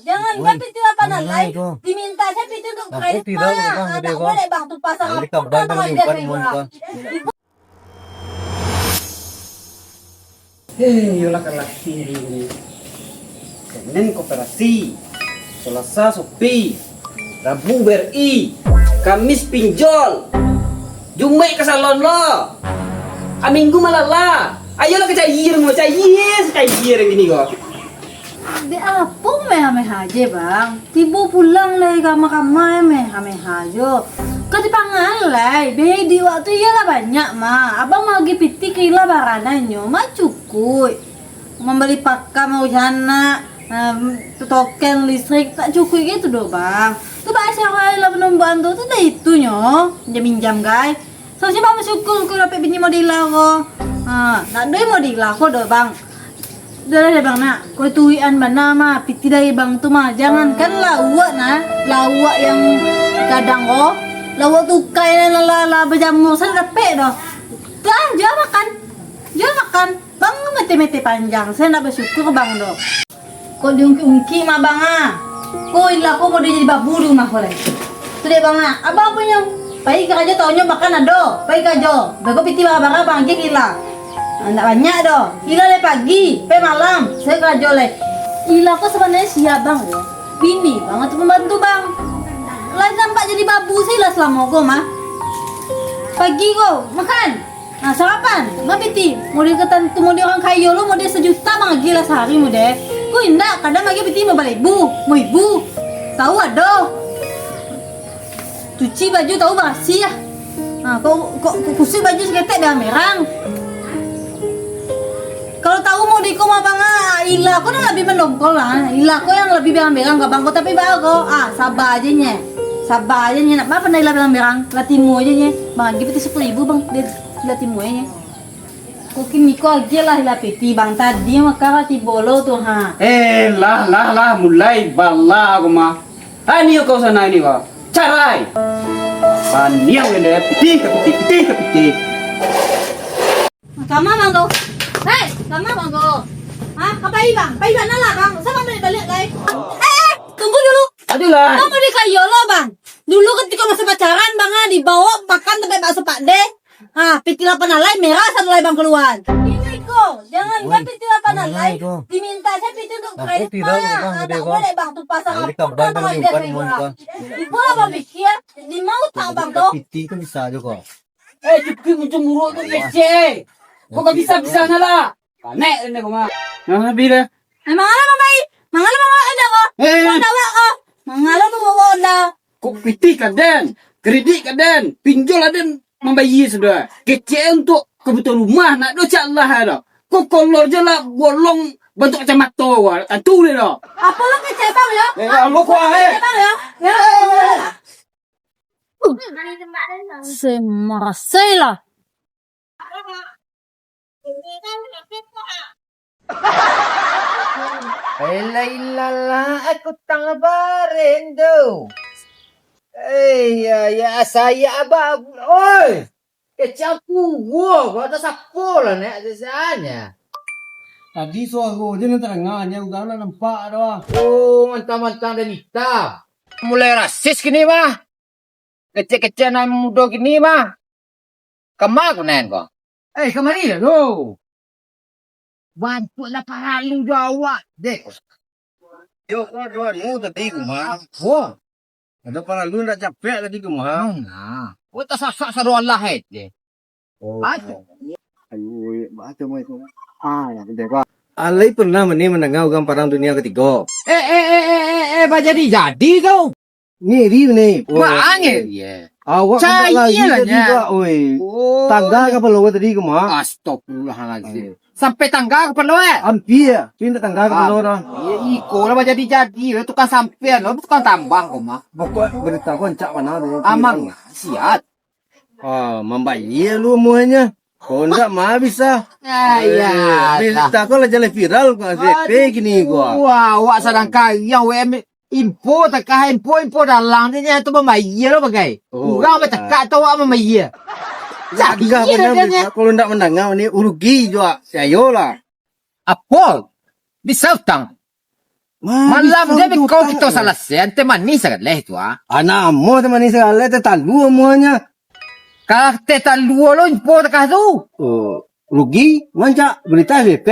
jangan Uy, kan itu apa ano nalay. ito? Diminta saya itu untuk Ako, kredit tira, pa. utang, Tak hindi ko. boleh bang tu pasang Balik apa ka, balik ka, mga yung pan mo ka. Yo la ini. Senin koperasi. Selasa Sopi. Rabu BRI. Kamis pinjol. Jumat ke salon lo. Minggu malala. Ayolah ke cair mau cair gini kok. Di apa me haje bang? Tibo pulang lagi kama me hajo. Kati pangan lay, be di waktu iya lah banyak mah. Abang mau pergi piti kila barananyo, mah cukup. Membeli pakai mau jana, token listrik tak cukup gitu doh bang. Tuh bahasa kali lah penumbuhan tuh dah itu nyo, minjam guys. So siapa bersyukur kalau dapat bini model aku. Nak doi model aku doh bang. Dah bang nak, kau tuian mana mah piti dari bang tu mah. Jangankan lawak nah, lawak yang kadang lawak tukai la berjamur saya dapat doh. Dah jual makan. Bang mete panjang, saya nak bersyukur bang doh. Kau diungki mah bang Kau ilah kau mau dia jadi babu di rumah kau leh. Tu deh bang abang punya. Pai kerja tahunnya makan ado, pai kerja. Bago piti bara bang je gila. Ndak banyak doh. Gila le pagi, pe malam. Saya kerja le. Gila kok sebenarnya siap bang ya. Bini bang atau pembantu bang. Lah nampak jadi babu sih lah selama kau mah. Pagi kau makan. Nah sarapan, nggak piti. Mau dia ketentu, mau dia orang kaya lo, mau dia sejuta bang gila sehari mau deh. Kau indah kadang lagi piti mau balik ibu, tahu ada. Cuci baju tahu bersih ya. Kok kusut baju seketek dah merang. Kalau tahu mau di koma bang ilah kau dah lebih mendongkol lah. Ilah kau yang lebih berang-berang ke bang kau tapi bago sabar aja nye. Nak apa pandai lah berang-berang. Latimu aja nye. Bang lagi peti 10.000 bang latimu aja nye. Kau kini kau aja lah peti bang tadi makara ti bolo tuh Lah mulai bala aku mah. Ani kau sana ini kok. Carai. Paniang ini piti ke piti. Kama bang tuh. Hei, kama bang tuh. Kapai bang nala bang. Sama balik lagi. Tunggu dulu. Adulah. Kamu di Kayolo bang. Dulu ketika masih pacaran bang dibawa makan sampai bakso Pak De. Piti 8 alay merah 1 alay bang keluar. Ini kok, jangan kan piti 8 alay. Diminta saya piti untuk kredit tira, utang, mah. hindi Tak ko. boleh bang tuh pasang Balik ka, balik ka, yung pan mo ka. Ibu apa mikir? Di mau tak bang tuh? Piti ka bisa aja kok. Cukup mencemurut tu kece. Kau gak bisa lah. Panek ini kau mah. Nah, bila. Mangala baik. Mangala ada kok. Ada kok. Mangala bawa ada. Kau piti kaden, kredit kaden, pinjol kaden membayar sudah. Kece untuk kebutuhan rumah nak dosa Allah ada. Kau kolor je lah bolong bentuk kacamata wah. Tentu dia dah. Apa lo kece bang ya? Lo kuah Bang ya. Semarasai lah. Ilala, aku tang barin do. Ya saya abah. Oi, kecapu gua ada sapola nih adanya. Tadi suara je ni terangnya udah nampak dah. Oh, mentang-mentang dan hitam. Mulai rasis gini mah. Kecil-kecil anak muda gini mah. Kemana nen kok? Kemari lah lo. Bantulah para lu Jawa dek. Yo, mu tadi kumah. Wah, Ada para lu ndak capek tadi kumah. nah. Kita sasak saru Allah deh. Aduh, baca mo itu. Ya, gede pak. Alay pernah menengah ugang parang dunia ketiga. Jadi kau. Ngiri nih. Angin. Awak Saya lagi lah, tadi nya. pak, oi. Oh. Tangga ke peluang tadi kumah. Astagfirullahaladzim. Sampai tangga ke perlu Hampir, pindah tangga ke peluang. Iya, iko lah jadi. Itu kan sampean lo, itu kan tambang kok mah. Pokok berita koncak mana deh. Amang siat. Membayar lu semuanya. Kau ndak mah bisa. Ya. Berita kau lah jalan viral kau CP gini gua. Wah, wak sedang kaya WM info info dalang dia itu membayar lo bagai. Oh, Orang bercakap tahu apa membayar. Jaga benar berita. Kalau ndak mendengar ini rugi juga. Saya lah. Apa? Bisa utang. Malam dia kau kita salah sen, teman ni sangat leh tu ah. Anak mo teman ni segala tetalu semuanya. Kalau teta luo lo impo tak tu. Oh, rugi manca berita BP.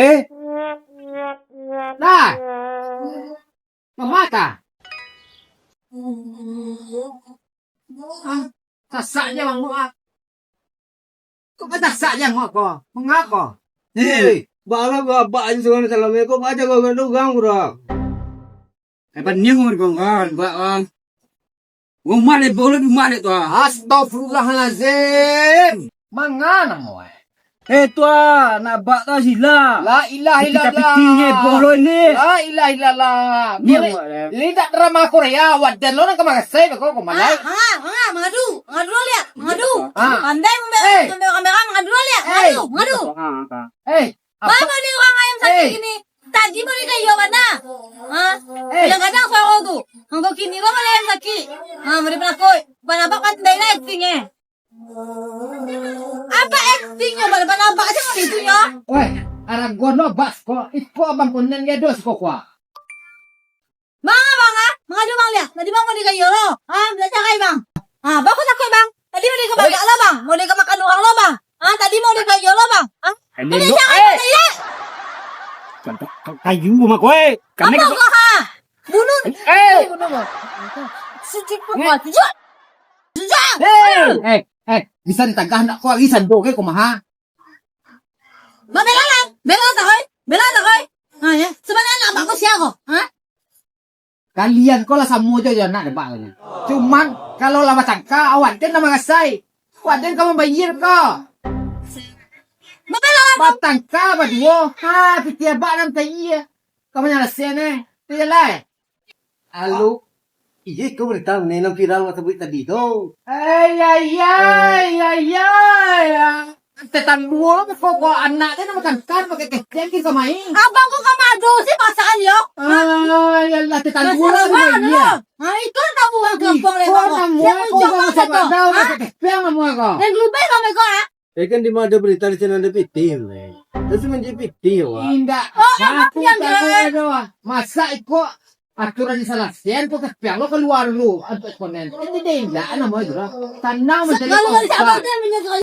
Nah. Mamata. Ah, tasaknya bang ah. Kau tasaknya ngapa? Mengapa? Bala gua ba aja sekarang salam ko aja gua gandu gang bro. Apa ni ngor ko ngan ba ang. Wo male bolo di male to. Astagfirullahalazim. Mangana mo eh. Tua nak ba ta sila. La ilaha illallah. Pitingnya bolo ni. La ilaha illallah. Ni Lihat drama Korea, wadah lo nak kemagasay ba ko kumalay. Mengadu lihat, mengadu. Ah. Pandai membela kamera mengadu lihat, mengadu. Eh, Mama ni orang ayam sakit gini. Tadi mau ni kayo mana? Hah? Kadang-kadang suara tu. Hanggang kini kau malah ayam sakit. Mari pelakoi. Panabak pandai lah actingnya. Apa actingnya? Panabak aja mau itu ya. weh, arang gua no bas ko. Iko abang kunen ya dos ko kwa. Bang, mengadu bang lihat. Tadi bang mau ni kayo lo. Belajar kayo bang. Bagus aku bang. Tadi mau ni ke bagak lo bang. Mau ni ke makan orang lo bang. Tadi mau ni kayo lo bang. Belajar kayo tadi. Kayu mah kowe. Apa kau bunuh? Bunuh kau. Sejak kau sejak. Bisa ditagah nak ko isan do kay kumaha. Bela tak kau? Ya. Sebenarnya nak bagus siapa kau? Kalian ko lah samo jo nak debat ni. Cuman kalau lawa tangka awak den nama ngasai. Waden kamu bayar ko. Batang ka ba duo? Pitia ba nam taiya. Kamu nyala sene. Tiya lai. Halo. Iya ko berita nenang viral waktu berita tadi tu. Ay. Tetan duo ko anak dia nama tangka pakai kecil ki kamai. Abang kau kamado sih pasangan yo. Yalla tetan duo lah iya. Itu tahu orang kampung le kau. Yang Kau jauh sama daw kecil mo ko. Yang lebih kau kau Kan di mana berita di sana ada PT le. Terus menjadi PT wa. Indah. apa yang Masa iko aturan di salah sen ko kecil lo keluar lu untuk eksponen. Ini dia indah ano mo itu. Tanang mo Kalau kau siapa dia menyesal.